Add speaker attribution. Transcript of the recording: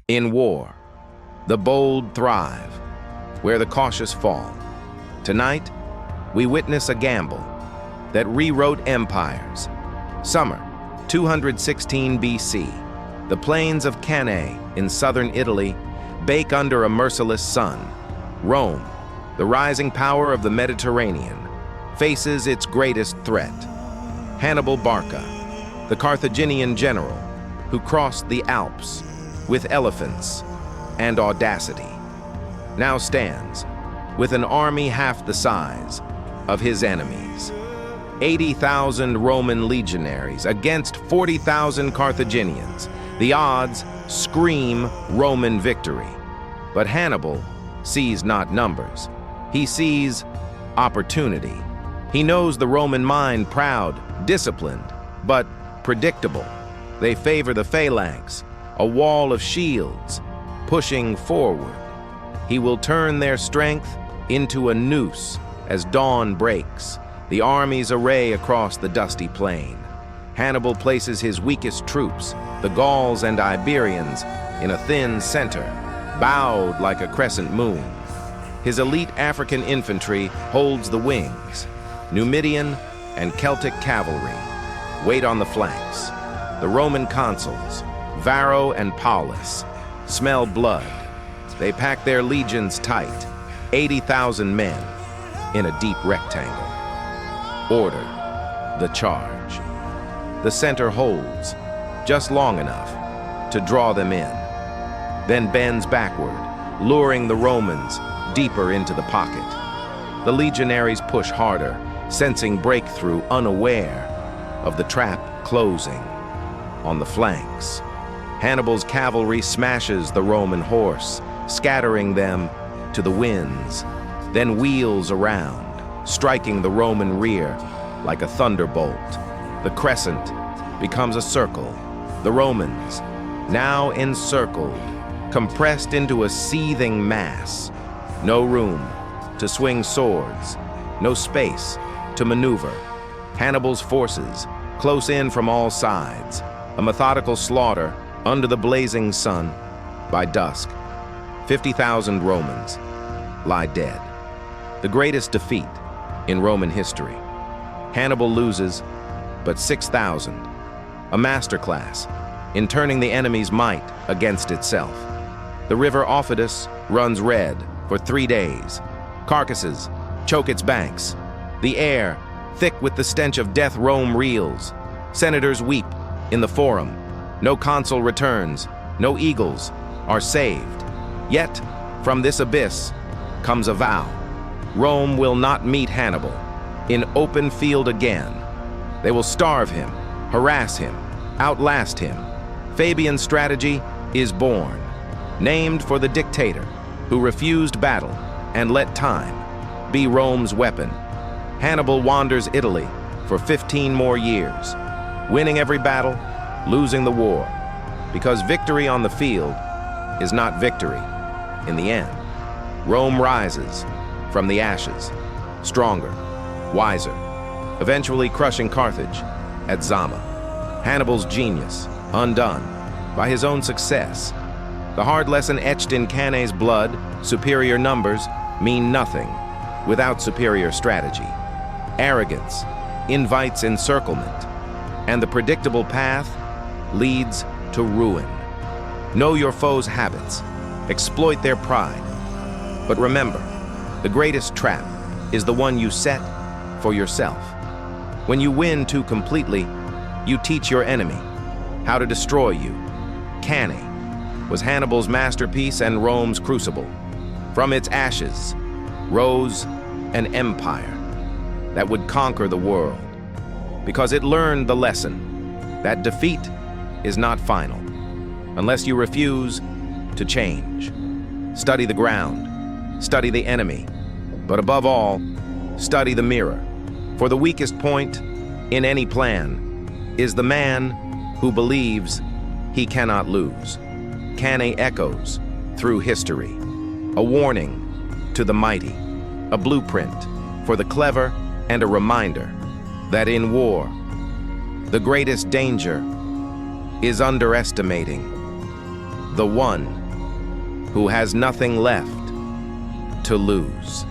Speaker 1: In war, the bold thrive, where the cautious fall. Tonight, we witness a gamble that rewrote empires. Summer, 216 BC, the plains of Cannae in southern Italy bake under a merciless sun. Rome, the rising power of the Mediterranean, faces its greatest threat. Hannibal Barca, the Carthaginian general who crossed the Alps with elephants and audacity, now stands with an army half the size of his enemies. 80,000 Roman legionaries against 40,000 Carthaginians. The odds scream Roman victory. But Hannibal sees not numbers. He sees opportunity. He knows the Roman mind, proud, disciplined, but predictable. They favor the phalanx, a wall of shields, pushing forward. He will turn their strength into a noose as dawn breaks. The armies array across the dusty plain. Hannibal places his weakest troops, the Gauls and Iberians, in a thin center, bowed like a crescent moon. His elite African infantry holds the wings. Numidian and Celtic cavalry wait on the flanks. The Roman consuls, Varro and Paulus, smell blood. They pack their legions tight, 80,000 men in a deep rectangle. Order the charge. The center holds just long enough to draw them in, then bends backward, luring the Romans deeper into the pocket. The legionaries push harder, sensing breakthrough, unaware of the trap closing on the flanks. Hannibal's cavalry smashes the Roman horse, scattering them to the winds, then wheels around, striking the Roman rear like a thunderbolt. The crescent becomes a circle. The Romans, now encircled, compressed into a seething mass. No room to swing swords, no space to maneuver. Hannibal's forces close in from all sides, a methodical slaughter under the blazing sun. By dusk, 50,000 Romans lie dead. The greatest defeat in Roman history. Hannibal loses but 6,000, a masterclass in turning the enemy's might against itself. The river Aufidus runs red for 3 days. Carcasses choke its banks. The air, thick with the stench of death, Rome reels. Senators weep in the forum. No consul returns. No eagles are saved. Yet, from this abyss comes a vow. Rome will not meet Hannibal in open field again. They will starve him, harass him, outlast him. Fabian's strategy is born, named for the dictator who refused battle and let time be Rome's weapon. Hannibal wanders Italy for 15 more years, winning every battle, losing the war, because victory on the field is not victory in the end. Rome rises from the ashes, stronger, wiser, eventually crushing Carthage at Zama. Hannibal's genius undone by his own success. The hard lesson etched in Cannae's blood: superior numbers mean nothing without superior strategy. Arrogance invites encirclement, and the predictable path leads to ruin. Know your foe's habits, exploit their pride. But remember, the greatest trap is the one you set for yourself. When you win too completely, you teach your enemy how to destroy you. Cannae was Hannibal's masterpiece and Rome's crucible. From its ashes rose an empire that would conquer the world, because it learned the lesson that defeat is not final unless you refuse to change. Study the ground, study the enemy, but above all, study the mirror. For the weakest point in any plan is the man who believes he cannot lose. Cannae echoes through history, a warning to the mighty, a blueprint for the clever, and a reminder that in war, the greatest danger is underestimating the one who has nothing left to lose.